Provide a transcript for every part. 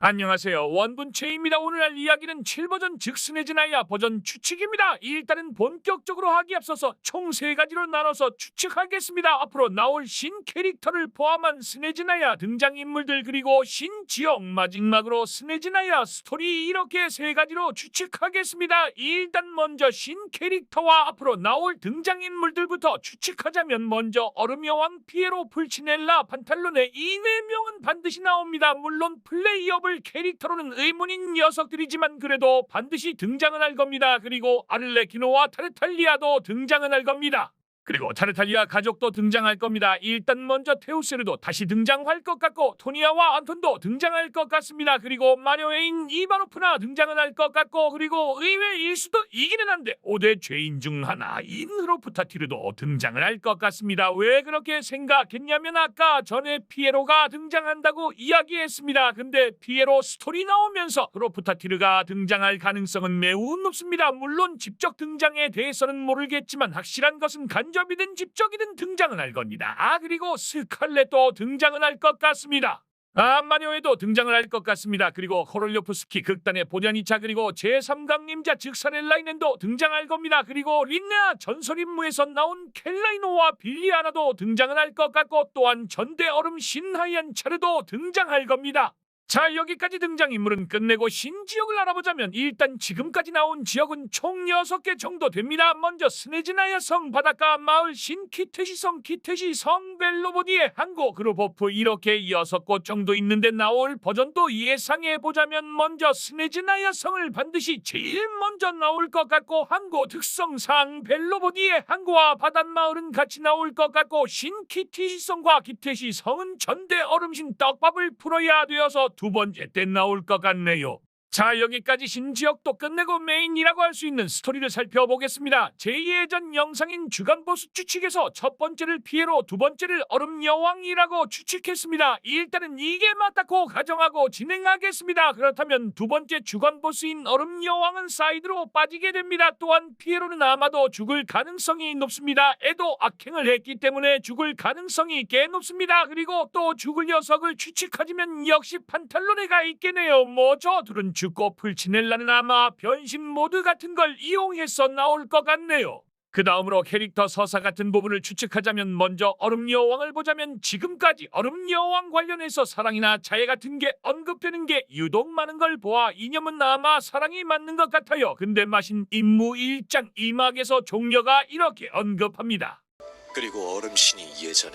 안녕하세요. 원분체입니다. 오늘 할 이야기는 7버전 즉 스네즈나이아 버전 추측입니다. 일단은 본격적으로 하기 앞서서 총 3가지로 나눠서 추측하겠습니다. 앞으로 나올 신 캐릭터를 포함한 스네즈나이아 등장인물들 그리고 신 지역 마지막으로 스네즈나이아 스토리 이렇게 3가지로 추측하겠습니다. 일단 먼저 신 캐릭터와 앞으로 나올 등장인물들부터 추측하자면 먼저 얼음여왕 피에로 풀치넬라 판탈론의 이 4명은 반드시 나옵니다. 물론 플레이어블 캐릭터로는 의문인 녀석들이지만 그래도 반드시 등장은 할 겁니다. 그리고 아를레키노와 타르탈리아도 등장은 할 겁니다. 그리고 타르탈리아 가족도 등장할 겁니다. 일단 먼저 테우세르도 다시 등장할 것 같고 토니아와 안톤도 등장할 것 같습니다. 그리고 마녀애인 이바노프나 등장은 할 것 같고 그리고 의외일 수도 이기는 한데 5대 죄인 중 하나인 흐로프타티르도 등장을 할 것 같습니다. 왜 그렇게 생각했냐면 아까 전에 피에로가 등장한다고 이야기했습니다. 근데 피에로 스토리 나오면서 흐로프타티르가 등장할 가능성은 매우 높습니다. 물론 직접 등장에 대해서는 모르겠지만 확실한 것은 간접이든 직접이든 등장은 할 겁니다. 그리고 스칼렛도 등장은 할 것 같습니다. 마녀에도 등장을 할 것 같습니다. 그리고 코롤료프스키 극단의 보전이차 그리고 제3강림자 즉 사렐라이넨도 등장할 겁니다. 그리고 린네아 전설임무에서 나온 켈라이노와 빌리아나도 등장을 할 것 같고 또한 전대 얼음 신하이안 차르도 등장할 겁니다. 자, 여기까지 등장인물은 끝내고 신지역을 알아보자면 일단 지금까지 나온 지역은 총 6개 정도 됩니다. 먼저 스네즈나야 성 바닷가 마을 신키테시 성 키테시 성 벨로보디에 항구 그루버프 이렇게 6곳 정도 있는데 나올 버전도 예상해보자면 먼저 스네즈나야 성을 반드시 제일 먼저 나올 것 같고 항구 특성상 벨로보디에 항구와 바닷마을은 같이 나올 것 같고 신키테시 성과 키테시 성은 전대 얼음신 떡밥을 풀어야 되어서 2번째 때 나올 것 같네요. 자, 여기까지 신지역도 끝내고 메인이라고 할 수 있는 스토리를 살펴보겠습니다. 제 예전 영상인 주간보스 추측에서 첫 번째를 피에로, 2번째를 얼음여왕이라고 추측했습니다. 일단은 이게 맞다고 가정하고 진행하겠습니다. 그렇다면 2번째 주간보스인 얼음여왕은 사이드로 빠지게 됩니다. 또한 피에로는 아마도 죽을 가능성이 높습니다. 에도 악행을 했기 때문에 죽을 가능성이 꽤 높습니다. 그리고 또 죽을 녀석을 추측하자면 역시 판탈로네가 있겠네요. 뭐 저 둘은 죽고 풀치넬라는 아마 변신 모드 같은 걸 이용해서 나올 것 같네요. 그 다음으로 캐릭터 서사 같은 부분을 추측하자면 먼저 얼음여왕을 보자면 지금까지 얼음여왕 관련해서 사랑이나 자해 같은 게 언급되는 게 유독 많은 걸 보아 이념은 아마 사랑이 맞는 것 같아요. 근데 마신 임무 1장 2막에서 종려가 이렇게 언급합니다. 그리고 얼음신이 예전에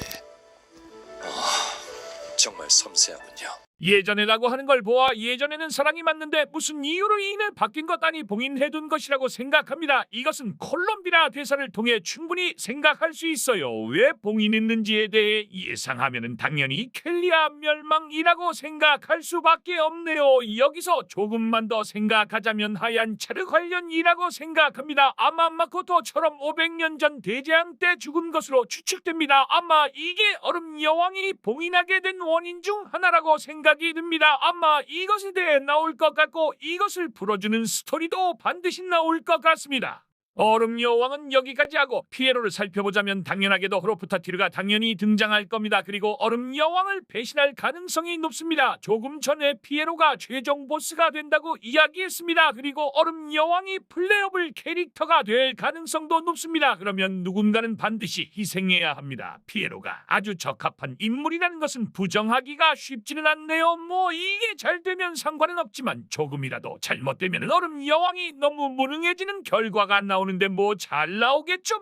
정말 섬세하군요. 예전에라고 하는 걸 보아 예전에는 사랑이 맞는데 무슨 이유로 인해 바뀐 것 아니 봉인해둔 것이라고 생각합니다. 이것은 콜롬비아 대사를 통해 충분히 생각할 수 있어요. 왜 봉인했는지에 대해 예상하면 당연히 켈리아 멸망이라고 생각할 수밖에 없네요. 여기서 조금만 더 생각하자면 하얀 차르 관련이라고 생각합니다. 아마 마코토처럼 500년 전 대재앙 때 죽은 것으로 추측됩니다. 아마 이게 얼음 여왕이 봉인하게 된 원인 중 하나라고 생각합니다. 듭니다. 아마 이것에 대해 나올 것 같고 이것을 풀어주는 스토리도 반드시 나올 것 같습니다. 얼음 여왕은 여기까지 하고 피에로를 살펴보자면 당연하게도 흐로프타티르가 당연히 등장할 겁니다. 그리고 얼음 여왕을 배신할 가능성이 높습니다. 조금 전에 피에로가 최종 보스가 된다고 이야기했습니다. 그리고 얼음 여왕이 플레이어블 캐릭터가 될 가능성도 높습니다. 그러면 누군가는 반드시 희생해야 합니다. 피에로가 아주 적합한 인물이라는 것은 부정하기가 쉽지는 않네요. 뭐 이게 잘 되면 상관은 없지만 조금이라도 잘못되면 얼음 여왕이 너무 무능해지는 결과가 나오는데 뭐 잘 나오겠죠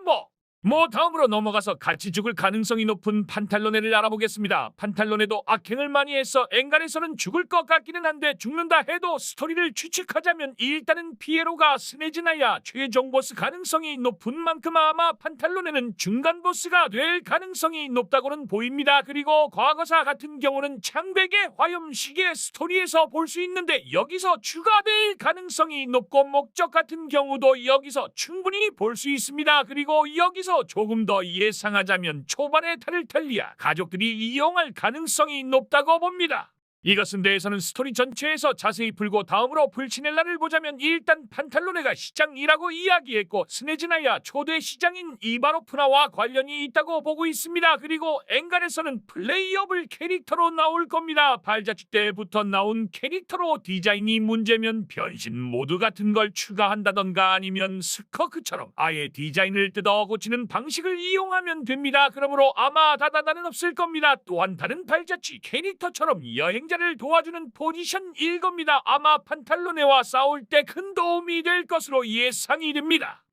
뭐 다음으로 넘어가서 같이 죽을 가능성이 높은 판탈로네를 알아보겠습니다. 판탈로네도 악행을 많이 해서 엔간에서는 죽을 것 같기는 한데 죽는다 해도 스토리를 추측하자면 일단은 피에로가 스네즈나야 최종 보스 가능성이 높은 만큼 아마 판탈로네는 중간 보스가 될 가능성이 높다고는 보입니다. 그리고 과거사 같은 경우는 창백의 화염시계 스토리에서 볼 수 있는데 여기서 추가될 가능성이 높고 목적 같은 경우도 여기서 충분히 볼 수 있습니다. 그리고 여기서 조금 더 예상하자면 초반에 타르탈리아 가족들이 이용할 가능성이 높다고 봅니다. 이것은 대해서는 스토리 전체에서 자세히 풀고 다음으로 풀치넬라를 보자면 일단 판탈로네가 시장이라고 이야기했고 스네즈나야 초대 시장인 이바로프나와 관련이 있다고 보고 있습니다. 그리고 엔간에서는 플레이어블 캐릭터로 나올 겁니다. 발자취 때부터 나온 캐릭터로 디자인이 문제면 변신 모드 같은 걸 추가한다던가 아니면 스커크처럼 아예 디자인을 뜯어 고치는 방식을 이용하면 됩니다. 그러므로 아마 다다다는 없을 겁니다. 또한 다른 발자취 캐릭터처럼 여행자를 도와주는 포지션일 겁니다. 아마 판탈로네와 싸울 때 큰 도움이 될 것으로 예상이 됩니다.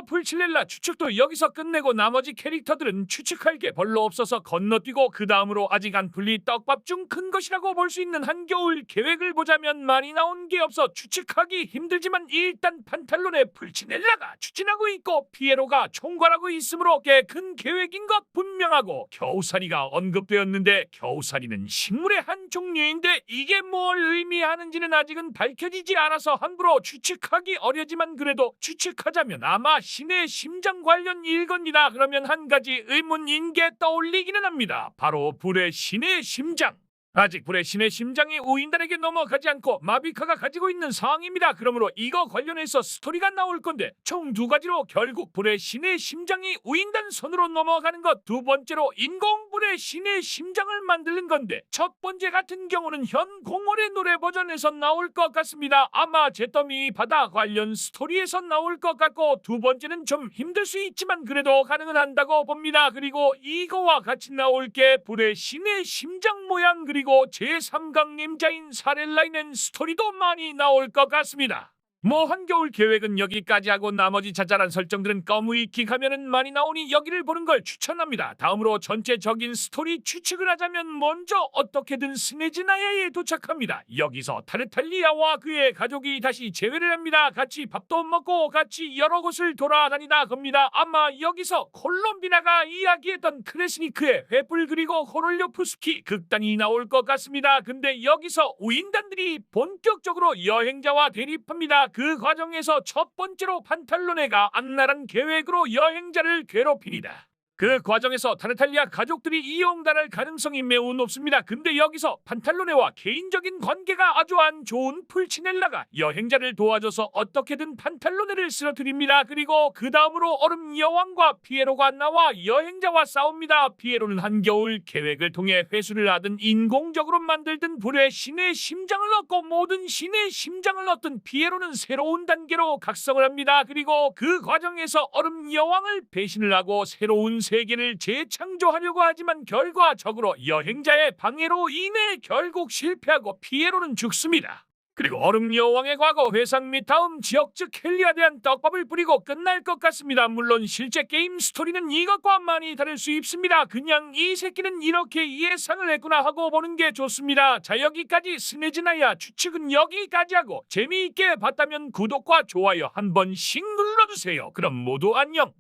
풀칠렐라 추측도 여기서 끝내고 나머지 캐릭터들은 추측할 게 별로 없어서 건너뛰고 그 다음으로 아직 안 풀린 떡밥 중 큰 것이라고 볼 수 있는 한겨울 계획을 보자면 많이 나온 게 없어 추측하기 힘들지만 일단 판탈론의 풀치넬라가 추진하고 있고 피에로가 총괄하고 있으므로 꽤 큰 계획인 것 분명하고 겨우살이가 언급되었는데 겨우살이는 식물의 한 종류인데 이게 뭘 의미하는지는 아직은 밝혀지지 않아서 함부로 추측하기 어려지만 그래도 추측하자면 아마 신의 심장 관련 일겁니다. 그러면 한 가지 의문인 게 떠올리기는 합니다. 바로 불의 신의 심장. 아직 불의 신의 심장이 우인단에게 넘어가지 않고 마비카가 가지고 있는 상황입니다. 그러므로 이거 관련해서 스토리가 나올 건데 총 두 가지로 결국 불의 신의 심장이 우인단 손으로 넘어가는 것, 두 번째로 인공 불의 신의 심장을 만드는 건데 첫 번째 같은 경우는 현 공월의 노래 버전에서 나올 것 같습니다. 아마 잿더미 바다 관련 스토리에서 나올 것 같고 두 번째는 좀 힘들 수 있지만 그래도 가능은 한다고 봅니다. 그리고 이거와 같이 나올 게 불의 신의 심장 모양 그리고 제3강림자인 사렐라이넨 스토리도 많이 나올 것 같습니다. 한겨울 계획은 여기까지 하고 나머지 자잘한 설정들은 꺼무익히하면은 많이 나오니 여기를 보는 걸 추천합니다. 다음으로 전체적인 스토리 추측을 하자면 먼저 어떻게든 스네즈나야에 도착합니다. 여기서 타르탈리아와 그의 가족이 다시 재회를 합니다. 같이 밥도 먹고 같이 여러 곳을 돌아다니다 겁니다. 아마 여기서 콜롬비나가 이야기했던 크레스니크의 횃불 그리고 호롤료프스키 극단이 나올 것 같습니다. 근데 여기서 우인단들이 본격적으로 여행자와 대립합니다. 그 과정에서 첫 번째로 판탈로네가 악랄한 계획으로 여행자를 괴롭힙니다. 그 과정에서 타르탈리아 가족들이 이용당할 가능성이 매우 높습니다. 근데 여기서 판탈로네와 개인적인 관계가 아주 안 좋은 풀치넬라가 여행자를 도와줘서 어떻게든 판탈로네를 쓰러뜨립니다. 그리고 그 다음으로 얼음 여왕과 피에로가 나와 여행자와 싸웁니다. 피에로는 한겨울 계획을 통해 회수를 하든 인공적으로 만들든 불의 신의 심장을 얻고 모든 신의 심장을 얻든 피에로는 새로운 단계로 각성을 합니다. 그리고 그 과정에서 얼음 여왕을 배신을 하고 새로운 세계를 재창조하려고 하지만 결과적으로 여행자의 방해로 인해 결국 실패하고 피에로는 죽습니다. 그리고 얼음 여왕의 과거 회상 및 다음 지역 즉 헬리아에 대한 떡밥을 뿌리고 끝날 것 같습니다. 물론 실제 게임 스토리는 이것과 많이 다를 수 있습니다. 그냥 이 새끼는 이렇게 예상을 했구나 하고 보는 게 좋습니다. 자, 여기까지 스네즈나야 추측은 여기까지 하고 재미있게 봤다면 구독과 좋아요 한 번씩 눌러주세요. 그럼 모두 안녕.